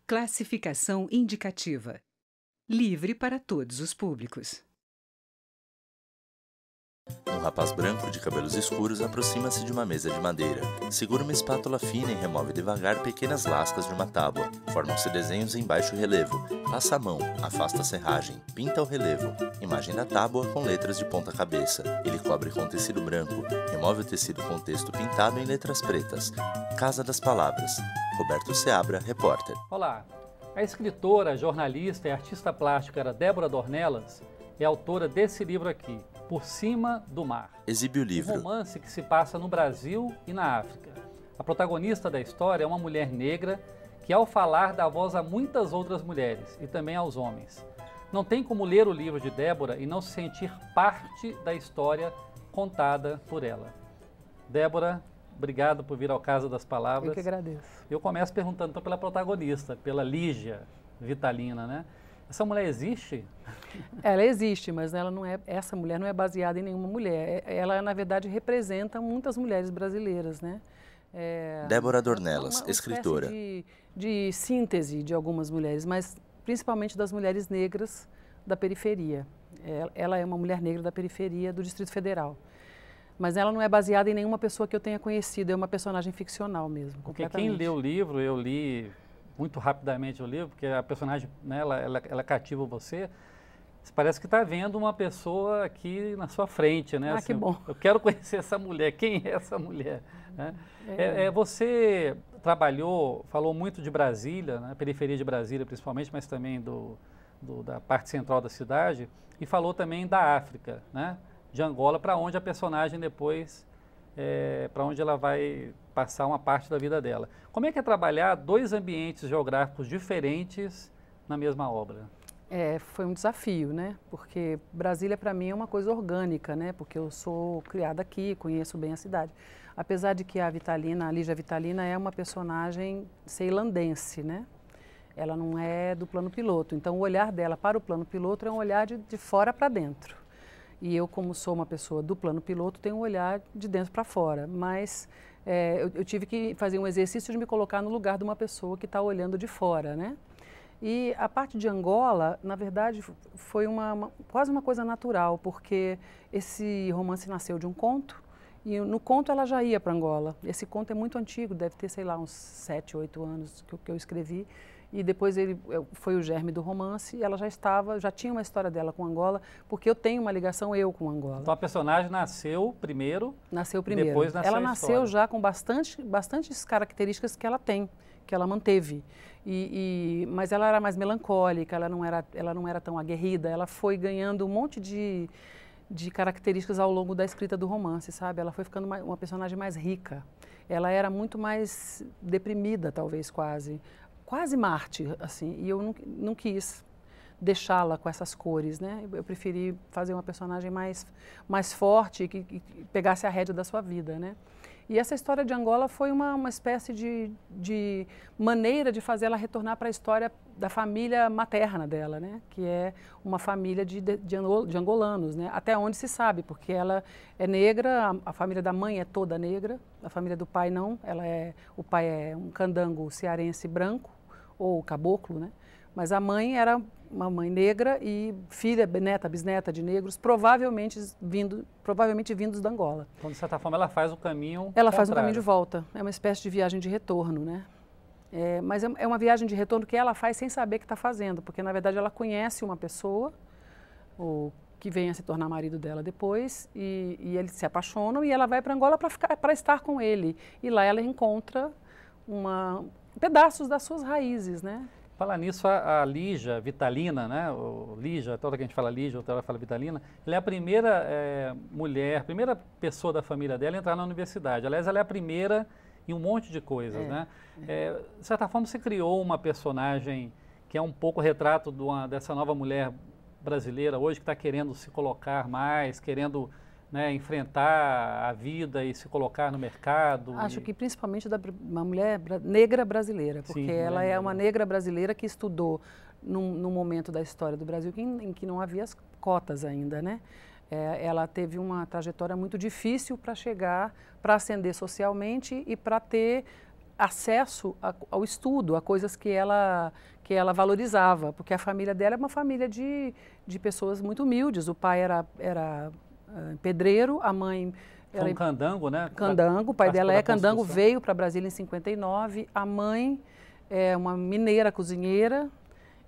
Classificação indicativa. Livre para todos os públicos. Um rapaz branco de cabelos escuros aproxima-se de uma mesa de madeira. Segura uma espátula fina e remove devagar pequenas lascas de uma tábua. Formam-se desenhos em baixo relevo. Passa a mão, afasta a serragem, pinta o relevo. Imagem da tábua com letras de ponta cabeça. Ele cobre com tecido branco. Remove o tecido com texto pintado em letras pretas. Casa das Palavras. Roberto Seabra, repórter. Olá, a escritora, jornalista e artista plástica Débora Dornelas é autora desse livro aqui, Por Cima do Mar. Exibe o livro. Um romance que se passa no Brasil e na África. A protagonista da história é uma mulher negra que, ao falar, dá voz a muitas outras mulheres e também aos homens. Não tem como ler o livro de Débora e não se sentir parte da história contada por ela. Débora, obrigado por vir ao Casa das Palavras. Eu que agradeço. Eu começo perguntando então pela protagonista, pela Lígia Vitalina, né? Essa mulher existe? Ela existe, mas ela não é, essa mulher não é baseada em nenhuma mulher. Ela, na verdade, representa muitas mulheres brasileiras, né? Débora Dornelas, escritora. De síntese de algumas mulheres, mas principalmente das mulheres negras da periferia. Ela é uma mulher negra da periferia do Distrito Federal. Mas ela não é baseada em nenhuma pessoa que eu tenha conhecido, é uma personagem ficcional mesmo, porque quem lê o livro, eu li muito rapidamente o livro, porque a personagem, né, ela cativa você. Você parece que está vendo uma pessoa aqui na sua frente, né? Ah, assim, que bom. Eu quero conhecer essa mulher. Quem é essa mulher? Né? Você trabalhou, falou muito de Brasília, né, periferia de Brasília principalmente, mas também da parte central da cidade, e falou também da África, né, de Angola, para onde a personagem depois, para onde ela vai passar uma parte da vida dela. Como é que é trabalhar dois ambientes geográficos diferentes na mesma obra? Foi um desafio, né? Porque Brasília para mim é uma coisa orgânica, né? Porque eu sou criada aqui, conheço bem a cidade. Apesar de que a Lígia Vitalina é uma personagem ceilandense, né? Ela não é do plano piloto. Então o olhar dela para o plano piloto é um olhar de fora para dentro. E eu, como sou uma pessoa do plano piloto, tenho um olhar de dentro para fora. Mas eu tive que fazer um exercício de me colocar no lugar de uma pessoa que está olhando de fora, né? E a parte de Angola, na verdade, foi quase uma coisa natural, porque esse romance nasceu de um conto, e no conto ela já ia para Angola. Esse conto é muito antigo, deve ter, sei lá, uns 7, 8 anos que eu escrevi. E depois ele foi o germe do romance e ela já tinha uma história dela com Angola, porque eu tenho uma ligação com Angola. Então a personagem nasceu primeiro? Nasceu primeiro. Depois nasceu ela a nasceu história. Já com bastantes características que ela tem, que ela manteve. Mas ela era mais melancólica, ela não era tão aguerrida, ela foi ganhando um monte de características ao longo da escrita do romance, sabe? Ela foi ficando uma personagem mais rica. Ela era muito mais deprimida, talvez, quase mártir, assim, e eu não quis deixá-la com essas cores, né? Eu preferi fazer uma personagem mais forte, que pegasse a rédea da sua vida, né? E essa história de Angola foi uma espécie de maneira de fazer ela retornar para a história da família materna dela, né? Que é uma família de angolanos, né? Até onde se sabe, porque ela é negra, a família da mãe é toda negra, a família do pai não, o pai é um candango cearense branco, ou caboclo, né? Mas a mãe era uma mãe negra e filha, neta, bisneta de negros, provavelmente vindos da Angola. Então, de certa forma, ela faz o caminho Ela faz um caminho de volta, é uma espécie de viagem de retorno, né? Mas é uma viagem de retorno que ela faz sem saber que está fazendo, porque, na verdade, ela conhece uma pessoa, que vem a se tornar marido dela depois, e eles se apaixonam, e ela vai para Angola para estar com ele. E lá ela encontra pedaços das suas raízes, né? Falar nisso, a Lígia Vitalina, né? Lígia, toda que a gente fala Lígia, outra hora fala Vitalina, ela é a primeira mulher, primeira pessoa da família dela a entrar na universidade. Aliás, ela é a primeira em um monte de coisas, né? De certa forma, você criou uma personagem que é um pouco retrato dessa nova mulher brasileira hoje, que está querendo se colocar mais, querendo, né, enfrentar a vida e se colocar no mercado. Acho que principalmente uma mulher negra brasileira, porque Sim, ela é uma negra brasileira que estudou num momento da história do Brasil em que não havia as cotas ainda, né? Ela teve uma trajetória muito difícil para chegar, para ascender socialmente e para ter acesso ao estudo, a coisas que ela valorizava, porque a família dela é uma família de pessoas muito humildes. O pai era pedreiro, a mãe era um candango, né? Candango, o pai dela é candango, veio para Brasília em 59, a mãe é uma mineira cozinheira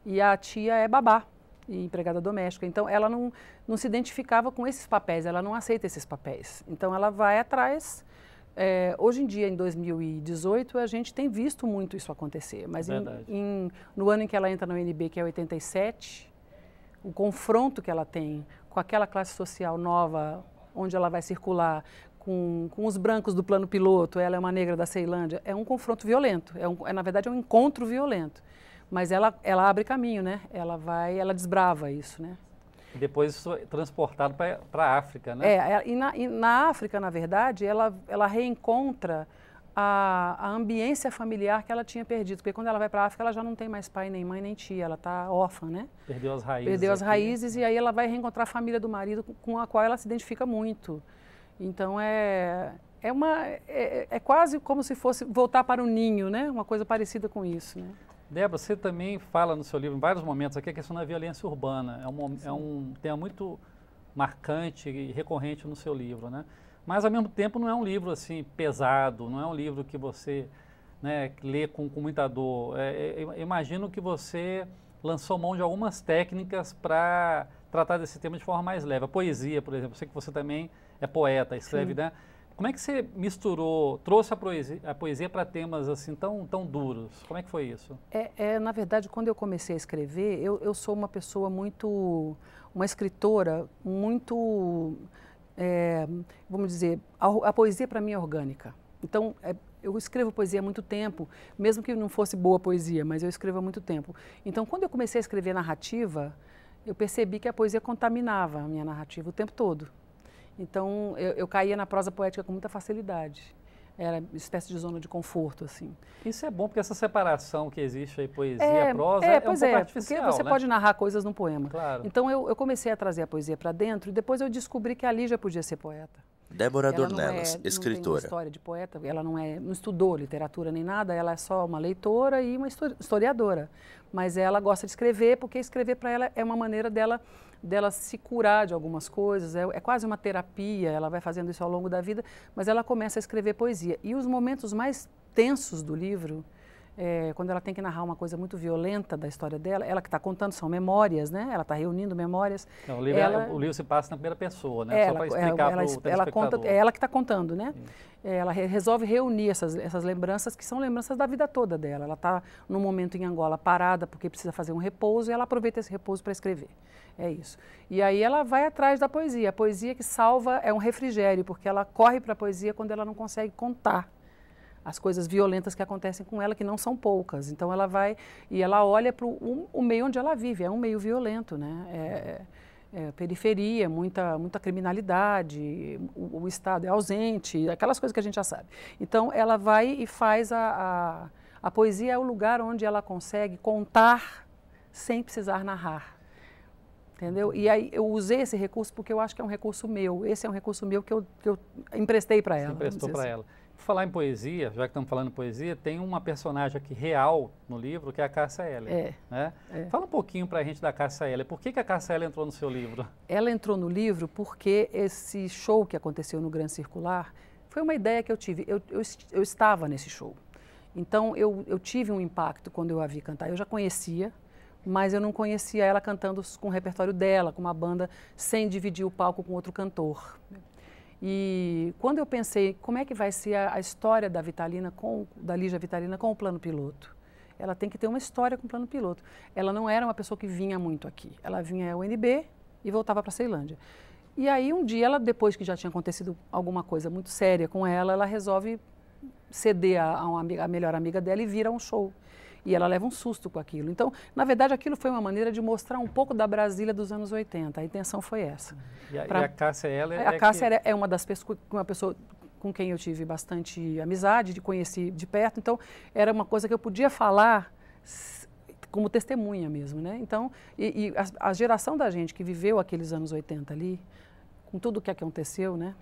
e a tia é babá e empregada doméstica. Então ela não se identificava com esses papéis, ela não aceita esses papéis. Então ela vai atrás. Hoje em dia, em 2018, a gente tem visto muito isso acontecer, mas no ano em que ela entra na UNB, que é 87, o confronto que ela tem com aquela classe social nova, onde ela vai circular com os brancos do plano piloto, ela é uma negra da Ceilândia, é um confronto violento, na verdade é um encontro violento, mas ela abre caminho, né? Ela desbrava isso, né? E depois isso é transportado para a África, né? E na África, na verdade, ela reencontra a ambiência familiar que ela tinha perdido. Porque quando ela vai para a África, ela já não tem mais pai, nem mãe, nem tia. Ela está órfã, né? Perdeu as raízes. Perdeu as raízes e aí ela vai reencontrar a família do marido com a qual ela se identifica muito. Então, é quase como se fosse voltar para o ninho, né? Uma coisa parecida com isso, né? Débora, você também fala no seu livro, em vários momentos aqui, a questão da violência urbana. É um tema muito marcante e recorrente no seu livro, né? Mas, ao mesmo tempo, não é um livro, assim, pesado, não é um livro que você, né, lê com muita dor. Imagino que você lançou mão de algumas técnicas para tratar desse tema de forma mais leve. A poesia, por exemplo, eu sei que você também é poeta, escreve, né? Como é que você trouxe a poesia para temas assim tão duros? Como é que foi isso? Na verdade, quando eu comecei a escrever, eu sou uma pessoa uma escritora muito, vamos dizer, a poesia para mim é orgânica. Então, eu escrevo poesia há muito tempo, mesmo que não fosse boa poesia, mas eu escrevo há muito tempo. Então, quando eu comecei a escrever narrativa, eu percebi que a poesia contaminava a minha narrativa o tempo todo. Então, eu caía na prosa poética com muita facilidade. Era uma espécie de zona de conforto, assim. Isso é bom, porque essa separação que existe aí, poesia, prosa, é um pouco artificial, porque você né? pode narrar coisas num poema. Claro. Então, eu comecei a trazer a poesia para dentro e depois eu descobri que a Lígia podia ser poeta. Débora Dornelas, escritora. Não tem uma história de poeta, ela não estudou literatura nem nada, ela é só uma leitora e uma historiadora. Mas ela gosta de escrever, porque escrever para ela é uma maneira dela se curar de algumas coisas, é quase uma terapia, ela vai fazendo isso ao longo da vida, mas ela começa a escrever poesia. E os momentos mais tensos do livro, quando ela tem que narrar uma coisa muito violenta da história dela, ela que está contando, são memórias, né? Ela está reunindo memórias. Não, o livro se passa na primeira pessoa, né? Só para explicar para o telespectador. É ela que está contando, né? Ela resolve reunir essas lembranças, que são lembranças da vida toda dela. Ela está, num momento em Angola, parada, porque precisa fazer um repouso, e ela aproveita esse repouso para escrever. É isso. E aí ela vai atrás da poesia. A poesia que salva é um refrigério, porque ela corre para a poesia quando ela não consegue contar as coisas violentas que acontecem com ela, que não são poucas. Então ela vai e ela olha para o meio onde ela vive. É um meio violento, né? Periferia, muita criminalidade, o Estado é ausente, aquelas coisas que a gente já sabe. Então ela vai e faz a poesia é o lugar onde ela consegue contar sem precisar narrar. Entendeu? E aí eu usei esse recurso porque eu acho que é um recurso meu. Esse é um recurso meu que eu emprestei para ela. Você emprestou para ela. Por falar em poesia, já que estamos falando em poesia, tem uma personagem aqui real no livro, que é a Cássia Eller. Né? Fala um pouquinho para a gente da Cássia Eller. Por que a Cássia Eller entrou no seu livro? Ela entrou no livro porque esse show que aconteceu no Gran Circular foi uma ideia que eu tive. Eu estava nesse show. Então eu tive um impacto quando eu a vi cantar. Eu já conhecia, mas eu não conhecia ela cantando com o repertório dela, com uma banda, sem dividir o palco com outro cantor. E quando eu pensei como é que vai ser a história da Lígia Vitalina com o plano piloto, ela tem que ter uma história com o plano piloto. Ela não era uma pessoa que vinha muito aqui. Ela vinha ao UNB e voltava para a Ceilândia. E aí um dia, ela, depois que já tinha acontecido alguma coisa muito séria com ela resolve ceder a melhor amiga dela e vir a um show. E ela leva um susto com aquilo. Então, na verdade, aquilo foi uma maneira de mostrar um pouco da Brasília dos anos 80. A intenção foi essa. E a Cássia Eller é uma das pessoas, uma pessoa com quem eu tive bastante amizade, conheci de perto. Então, era uma coisa que eu podia falar como testemunha mesmo, né? Então, a geração da gente que viveu aqueles anos 80 ali, com tudo o que aconteceu, né?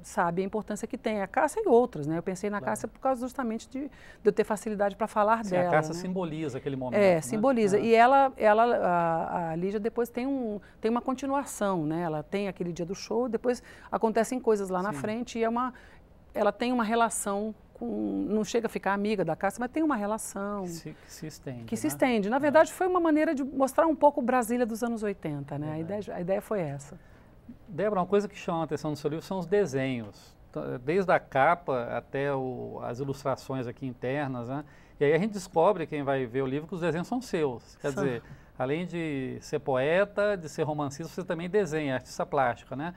sabe a importância que tem. A Cássia e outras, né? Eu pensei na Cássia por causa justamente de eu ter facilidade para falar dela. A Cássia, né, simboliza aquele momento. Né? Simboliza. E a Lígia depois tem uma continuação, né? Ela tem aquele dia do show, depois acontecem coisas lá na frente e ela tem uma relação não chega a ficar amiga da Cássia, mas tem uma relação que se estende. Que se estende. Na verdade, foi uma maneira de mostrar um pouco o Brasília dos anos 80, né? A ideia foi essa. Débora, uma coisa que chama a atenção no seu livro são os desenhos, desde a capa até as ilustrações aqui internas, né? E aí a gente descobre, quem vai ver o livro, que os desenhos são seus. Quer dizer, além de ser poeta, de ser romancista, você também desenha, artista plástica, né?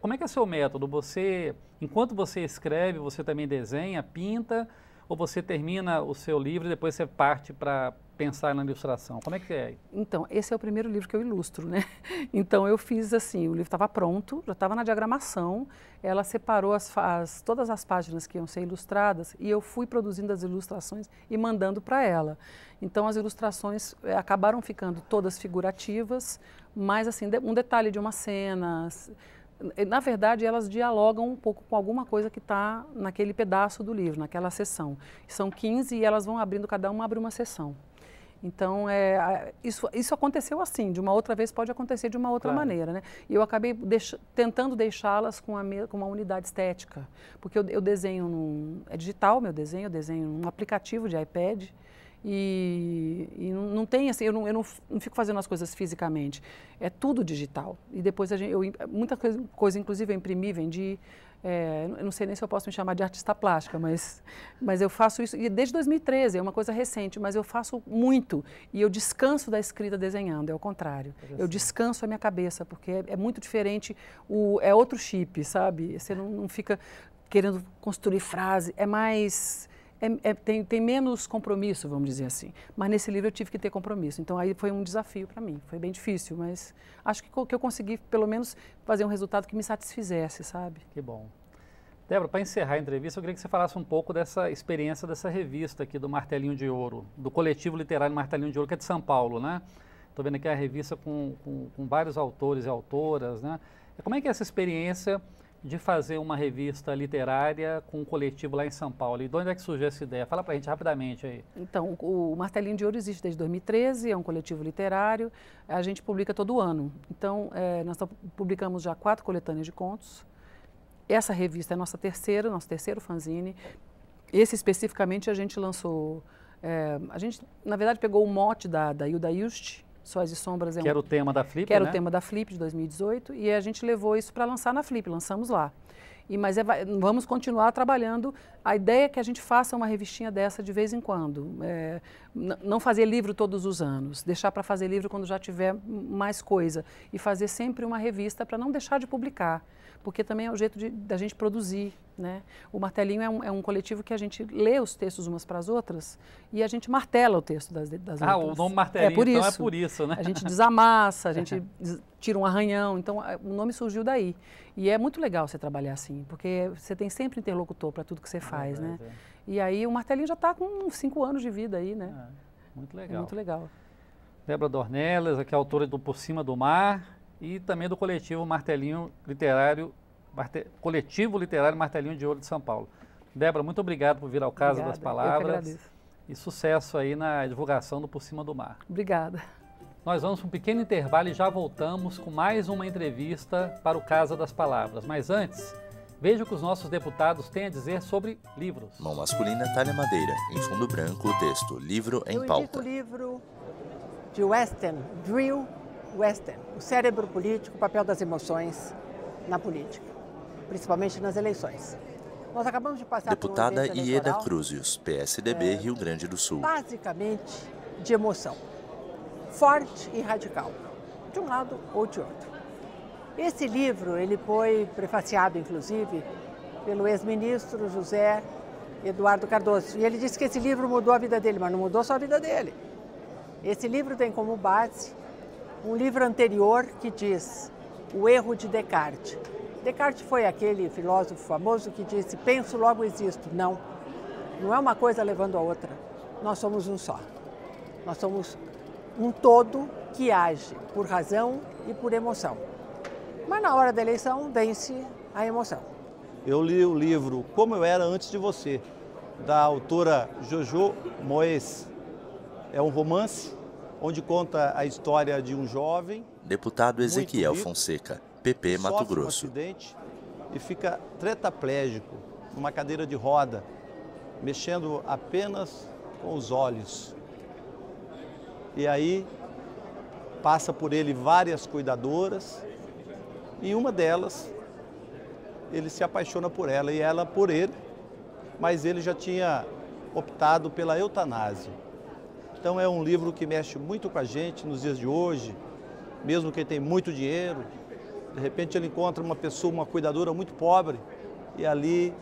Como é que é o seu método? Enquanto você escreve, você também desenha, pinta, ou você termina o seu livro e depois você parte para pensar na ilustração? Como é que é? Então, esse é o primeiro livro que eu ilustro, né? Então, eu fiz assim, o livro estava pronto, já estava na diagramação, ela separou todas as páginas que iam ser ilustradas e eu fui produzindo as ilustrações e mandando para ela. Então, as ilustrações acabaram ficando todas figurativas, mas assim, um detalhe de uma cena. Na verdade, elas dialogam um pouco com alguma coisa que está naquele pedaço do livro, naquela seção. São 15 e elas vão abrindo, cada uma abre uma seção. Então, isso aconteceu assim, de uma outra vez pode acontecer de uma outra maneira, né? E eu acabei tentando deixá-las com uma unidade estética, porque eu desenho é digital meu desenho, eu desenho num aplicativo de iPad e não tem assim, eu não fico fazendo as coisas fisicamente, é tudo digital. E depois muita coisa inclusive eu imprimi, vendi. Eu não sei nem se eu posso me chamar de artista plástica, mas eu faço isso e desde 2013, é uma coisa recente, mas eu faço muito e eu descanso da escrita desenhando, é o contrário. Eu descanso a minha cabeça, porque é muito diferente, é outro chip, sabe? Você não fica querendo construir frase, é mais... tem menos compromisso, vamos dizer assim. Mas nesse livro eu tive que ter compromisso. Então aí foi um desafio para mim. Foi bem difícil, mas acho que eu consegui pelo menos fazer um resultado que me satisfizesse, sabe? Que bom. Débora, para encerrar a entrevista, eu queria que você falasse um pouco dessa experiência dessa revista aqui do Martelinho de Ouro, do coletivo literário Martelinho de Ouro, que é de São Paulo, né? Estou vendo aqui a revista com vários autores e autoras, né? Como é que é essa experiência de fazer uma revista literária com um coletivo lá em São Paulo? E de onde é que surgiu essa ideia? Fala para a gente rapidamente aí. Então, o Martelinho de Ouro existe desde 2013, é um coletivo literário, a gente publica todo ano. Então, nós publicamos já 4 coletâneas de contos. Essa revista é nosso terceiro fanzine. Esse especificamente a gente lançou, a gente na verdade pegou o mote da Hilda Ilst, Sóis e Sombras. Que era o tema da Flip, que era o tema da Flip de 2018, e a gente levou isso para lançar na Flip, lançamos lá. Mas vamos continuar trabalhando. A ideia é que a gente faça uma revistinha dessa de vez em quando. Não fazer livro todos os anos, deixar para fazer livro quando já tiver mais coisa. E fazer sempre uma revista para não deixar de publicar, porque também é o jeito da gente produzir, né? O Martelinho é um coletivo que a gente lê os textos umas para as outras e a gente martela o texto das outras. O nome Martelinho, então é por isso, né? A gente desamassa, a gente tira um arranhão, então o nome surgiu daí. E é muito legal você trabalhar assim, porque você tem sempre interlocutor para tudo que você faz, né? E aí o Martelinho já está com 5 anos de vida aí, né? Muito legal. É muito legal. Débora Dornelas, aqui é autora do Por Cima do Mar e também do coletivo Martelinho Literário, Coletivo Literário Martelinho de Ouro de São Paulo. Débora, muito obrigado por vir ao Casa das Palavras. Eu que agradeço. E sucesso aí na divulgação do Por Cima do Mar. Obrigada. Nós vamos para um pequeno intervalo e já voltamos com mais uma entrevista para o Casa das Palavras. Mas antes, veja o que os nossos deputados têm a dizer sobre livros. Mão masculina, Thalia Madeira. Em fundo branco, o texto Livro em Pauta. Eu indico o livro de Weston, Drill Weston, O Cérebro Político, o Papel das Emoções na Política, principalmente nas eleições. Nós acabamos de passar Deputada por um evento Ieda eleitoral, Cruzius, PSDB, Rio Grande do Sul. basicamente de emoção, forte e radical, de um lado ou de outro. Esse livro ele foi prefaciado, inclusive, pelo ex-ministro José Eduardo Cardoso. E ele disse que esse livro mudou a vida dele, mas não mudou só a vida dele. Esse livro tem como base um livro anterior que diz O Erro de Descartes. Descartes foi aquele filósofo famoso que disse, penso, logo existo. Não, não é uma coisa levando a outra. Nós somos um só. Nós somos um todo que age por razão e por emoção. Mas na hora da eleição vence a emoção. Eu li o livro Como Eu Era Antes de Você, da autora Jojo Moyes. É um romance onde conta a história de um jovem... Deputado Ezequiel rico, Fonseca, PP Mato sofre Grosso. um acidente e fica tetraplégico, numa cadeira de roda, mexendo apenas com os olhos. E aí passa por ele várias cuidadoras e uma delas, ele se apaixona por ela e ela por ele, mas ele já tinha optado pela eutanásia. Então é um livro que mexe muito com a gente nos dias de hoje, mesmo quem tem muito dinheiro, de repente ele encontra uma pessoa, uma cuidadora muito pobre e ali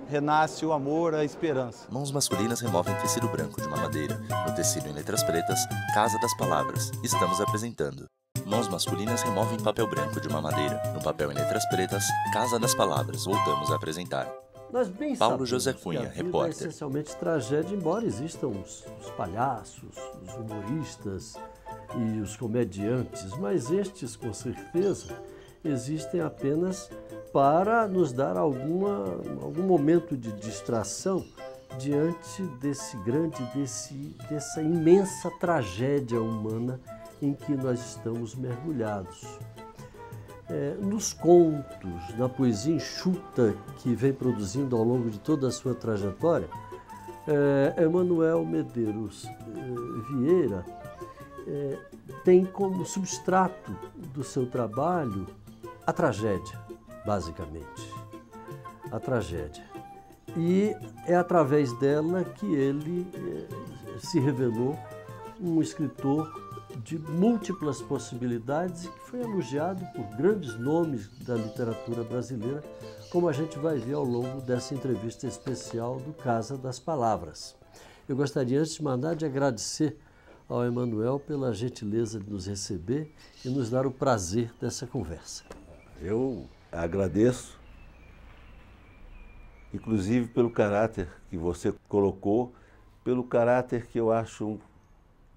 renasce o amor, a esperança. Mãos masculinas removem tecido branco de uma madeira. No tecido em letras pretas, Casa das Palavras. Estamos apresentando. Mãos masculinas removem papel branco de uma madeira. No papel em letras pretas, Casa das Palavras. Voltamos a apresentar. Nós bem Paulo sabemos José que Cunha, a vida é repórter. essencialmente tragédia, embora existam os palhaços, os humoristas e os comediantes, mas estes, com certeza, existem apenas para nos dar algum momento de distração diante dessa imensa tragédia humana em que nós estamos mergulhados. Nos contos, na poesia enxuta que vem produzindo ao longo de toda a sua trajetória, Emanuel Medeiros Vieira tem como substrato do seu trabalho a tragédia, basicamente. A tragédia. E é através dela que ele se revelou um escritor de múltiplas possibilidades e que foi elogiado por grandes nomes da literatura brasileira, como a gente vai ver ao longo dessa entrevista especial do Casa das Palavras. Eu gostaria, antes de mandar, de agradecer ao Emanuel pela gentileza de nos receber e nos dar o prazer dessa conversa. Eu agradeço, inclusive pelo caráter que você colocou, pelo caráter que eu acho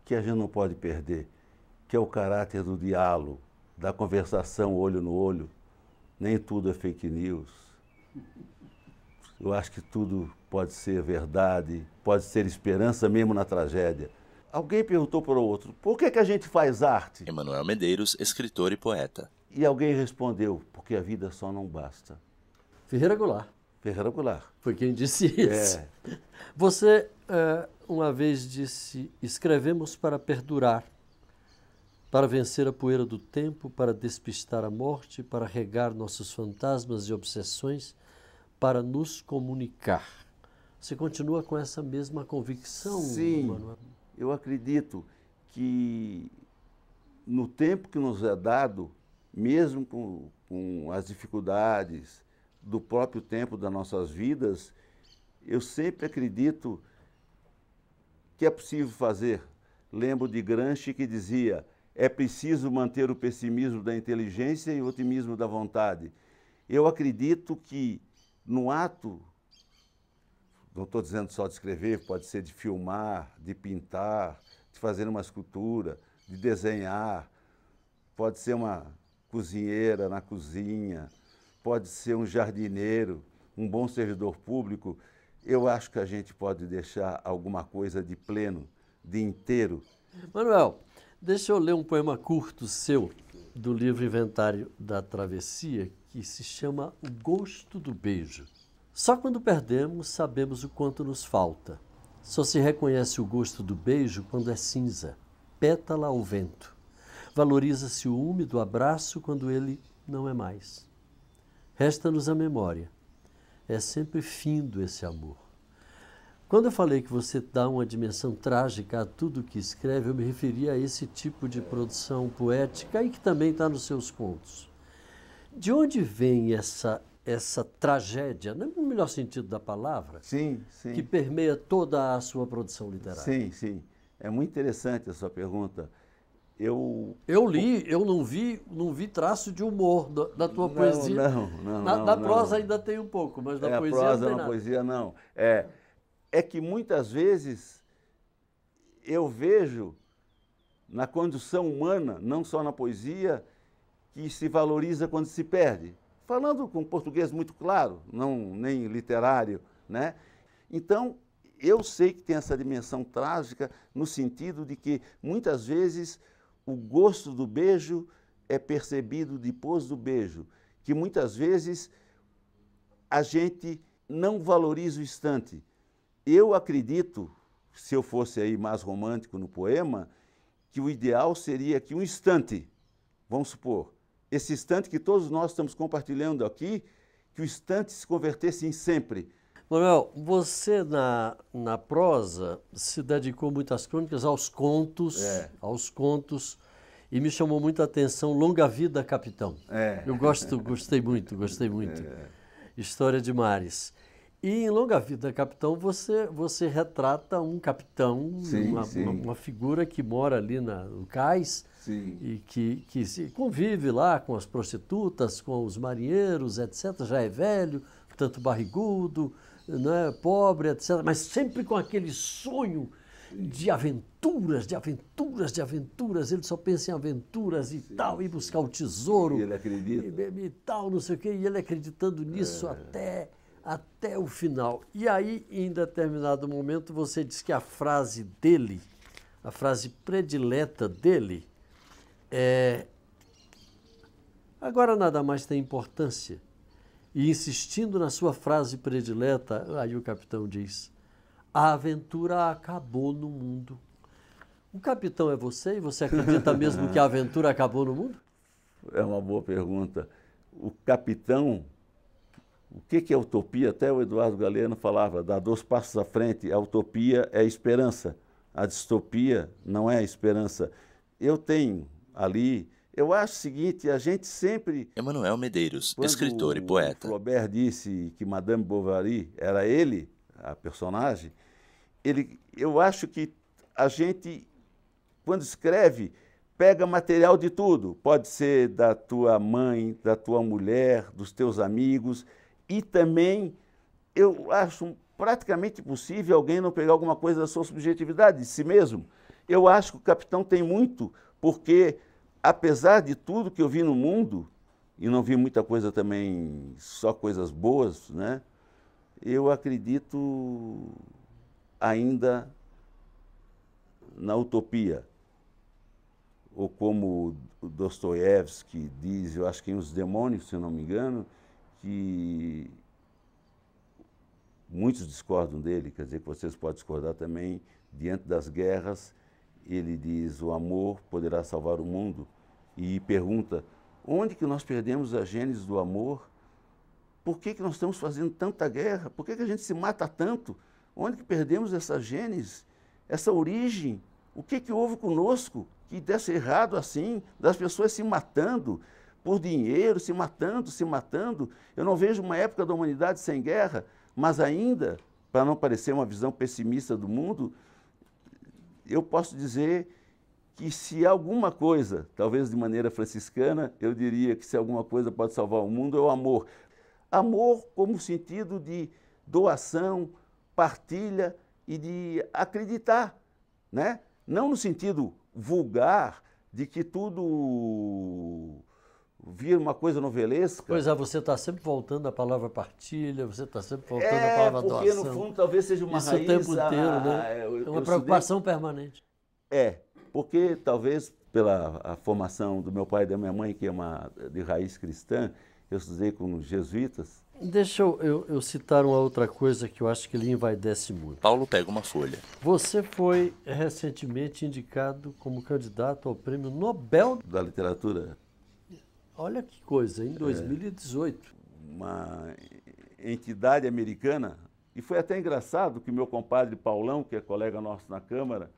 que a gente não pode perder, que é o caráter do diálogo, da conversação olho no olho. Nem tudo é fake news. Eu acho que tudo pode ser verdade, pode ser esperança mesmo na tragédia. Alguém perguntou para o outro, por que a gente faz arte? Emanuel Medeiros, escritor e poeta. E alguém respondeu, porque a vida só não basta. Ferreira Goulart. Ferreira Goulart. Foi quem disse isso. Você uma vez disse, escrevemos para perdurar, para vencer a poeira do tempo, para despistar a morte, para regar nossos fantasmas e obsessões, para nos comunicar. Você continua com essa mesma convicção, Sim, Manuel? Eu acredito que no tempo que nos é dado, mesmo com as dificuldades do próprio tempo das nossas vidas, eu sempre acredito que é possível fazer. Lembro de Gramsci que dizia, é preciso manter o pessimismo da inteligência e o otimismo da vontade. Eu acredito que no ato, não estou dizendo só de escrever, pode ser de filmar, de pintar, de fazer uma escultura, de desenhar, pode ser uma cozinheira na cozinha, pode ser um jardineiro, um bom servidor público. Eu acho que a gente pode deixar alguma coisa de pleno, de inteiro. Manuel, deixa eu ler um poema curto seu, do livro Inventário da Travessia, que se chama O Gosto do Beijo. Só quando perdemos sabemos o quanto nos falta. Só se reconhece o gosto do beijo quando é cinza, pétala ao vento. Valoriza-se o úmido abraço quando ele não é mais. Resta-nos a memória. É sempre findo esse amor. Quando eu falei que você dá uma dimensão trágica a tudo que escreve, eu me referi a esse tipo de produção poética e que também está nos seus contos. De onde vem essa tragédia, no melhor sentido da palavra, Sim, sim. que permeia toda a sua produção literária? Sim, sim. É muito interessante a sua pergunta. Eu li, eu não vi traço de humor na tua poesia. Na prosa ainda tem um pouco, mas na poesia prosa, não tem na nada. poesia não. É que muitas vezes eu vejo na condição humana, não só na poesia, que se valoriza quando se perde. Falando com português muito claro, não nem literário, né? Então, eu sei que tem essa dimensão trágica no sentido de que, muitas vezes, o gosto do beijo é percebido depois do beijo, que muitas vezes a gente não valoriza o instante. Eu acredito, se eu fosse aí mais romântico no poema, que o ideal seria que um instante, vamos supor, esse instante que todos nós estamos compartilhando aqui, que o instante se convertesse em sempre. Manuel, você na prosa se dedicou muitas crônicas aos contos, e me chamou muita atenção Longa Vida, Capitão. Eu gostei muito. História de Mares. E em Longa Vida, Capitão, você retrata um capitão, uma figura que mora ali no cais, e que convive lá com as prostitutas, com os marinheiros, etc. Já é velho, tanto barrigudo, né, pobre, etc. Mas sempre com aquele sonho de aventuras. Ele só pensa em aventuras e tal, e buscar o tesouro. E ele acredita. E tal, não sei o quê, e ele acreditando nisso até o final. E aí, em determinado momento, você diz que a frase dele, a frase predileta dele, agora nada mais tem importância. E insistindo na sua frase predileta, aí o capitão diz: a aventura acabou no mundo. O capitão é você, e você acredita mesmo que a aventura acabou no mundo? É uma boa pergunta. O capitão, o que é utopia? Até o Eduardo Galeano falava, dá 2 passos à frente, a utopia é a esperança, a distopia não é a esperança. Eu tenho ali, eu acho o seguinte, a gente sempre... Emanuel Medeiros, escritor e poeta. Quando Flaubert disse que Madame Bovary era ele, a personagem, eu acho que a gente, quando escreve, pega material de tudo. Pode ser da tua mãe, da tua mulher, dos teus amigos. E também, eu acho praticamente impossível alguém não pegar alguma coisa da sua subjetividade, de si mesmo. Eu acho que o capitão tem muito, porque, apesar de tudo que eu vi no mundo, e não vi muita coisa também, só coisas boas, né? Eu acredito ainda na utopia. Ou como Dostoiévski diz, eu acho que em Os Demônios, se eu não me engano, que muitos discordam dele, quer dizer que vocês podem discordar também, diante das guerras, ele diz, o amor poderá salvar o mundo, e pergunta, onde que nós perdemos a gênese do amor? Por que nós estamos fazendo tanta guerra? Por que a gente se mata tanto? Onde que perdemos essa gênese, essa origem? O que houve conosco que desse errado assim, das pessoas se matando por dinheiro, se matando? Eu não vejo uma época da humanidade sem guerra, mas ainda, para não parecer uma visão pessimista do mundo, eu posso dizer que se alguma coisa, talvez de maneira franciscana, eu diria que se alguma coisa pode salvar o mundo é o amor. Amor como sentido de doação, partilha e de acreditar, né? Não no sentido vulgar de que tudo vira uma coisa novelesca. Pois é, você está sempre voltando à palavra partilha, você está sempre voltando à palavra doação. Porque no fundo talvez seja uma isso raiz... o tempo inteiro, né? É uma preocupação permanente. Porque talvez pela a formação do meu pai e da minha mãe, que é uma de raiz cristã, eu estudei com jesuítas. Deixa eu citar uma outra coisa que eu acho que lhe envaidece muito. Paulo pega uma folha. Você foi recentemente indicado como candidato ao Prêmio Nobel da Literatura. Olha que coisa, em 2018. Uma entidade americana, e foi até engraçado que meu compadre Paulão, que é colega nosso na Câmara,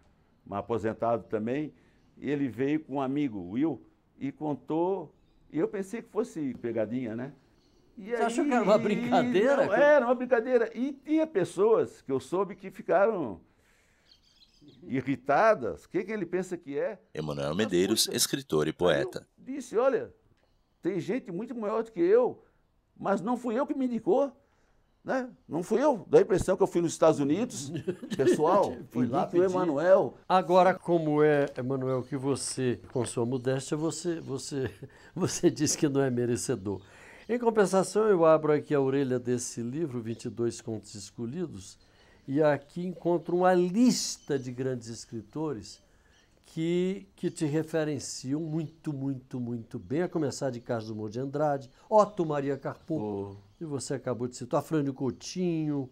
um aposentado também, ele veio com um amigo, Will, e contou, e eu pensei que fosse pegadinha, né? Você achou que era uma brincadeira? Não, era uma brincadeira. E tinha pessoas que eu soube que ficaram irritadas. O que ele pensa que é? Emanuel Medeiros, escritor e poeta. Disse, olha, tem gente muito maior do que eu, mas não fui eu que me indicou. Né? Não fui eu. Dá a impressão que eu fui nos Estados Unidos, pessoal, Foi lá indique o pedir. Emanuel. Agora, como é, Emanuel, que você, com sua modéstia, você diz que não é merecedor. Em compensação, eu abro aqui a orelha desse livro, 22 Contos Escolhidos, e aqui encontro uma lista de grandes escritores que te referenciam muito, muito, muito bem, a começar de Carlos Drummond de Andrade, Otto Maria Carpo, que você acabou de citar, Afrânio Coutinho,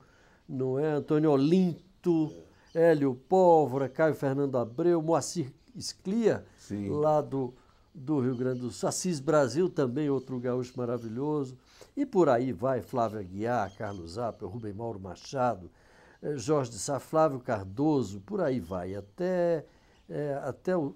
não é? Antônio Olinto, Hélio Pólvora, Caio Fernando Abreu, Moacir Sclia, Sim. lá do Rio Grande do Sul, Assis Brasil também, outro gaúcho maravilhoso, e por aí vai, Flávio Aguiar, Carlos Apple, Rubem Mauro Machado, Jorge de Sá, Flávio Cardoso, por aí vai, até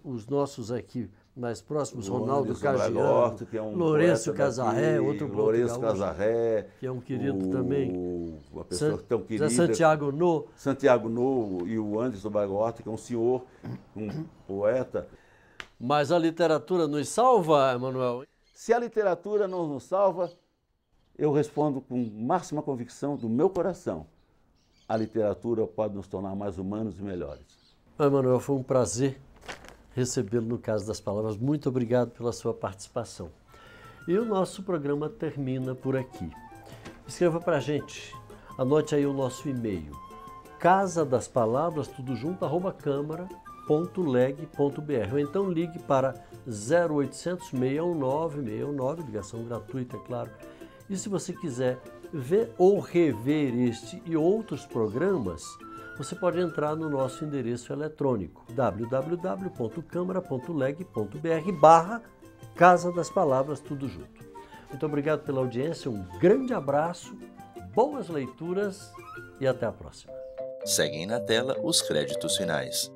os nossos aqui mais próximos, Ronaldo Cagiano, Lourenço Casarré, outro Lourenço Casarré, que é um querido também. Uma pessoa tão querida. Santiago No. Santiago No e o Anderson Bagorta, que é um senhor, um poeta. Mas a literatura nos salva, Emanuel? Se a literatura não nos salva, eu respondo com máxima convicção do meu coração. A literatura pode nos tornar mais humanos e melhores. Emanuel, foi um prazer recebê-lo no Casa das Palavras. Muito obrigado pela sua participação. E o nosso programa termina por aqui. Escreva para a gente, anote aí o nosso e-mail, casadaspalavras, tudo junto, @câmara.leg.br, ou então ligue para 0800 619 619, ligação gratuita, é claro. E se você quiser ver ou rever este e outros programas, você pode entrar no nosso endereço eletrônico www.câmara.leg.br/Casa das Palavras, tudo junto. Muito obrigado pela audiência, um grande abraço, boas leituras e até a próxima. Seguem na tela os créditos finais.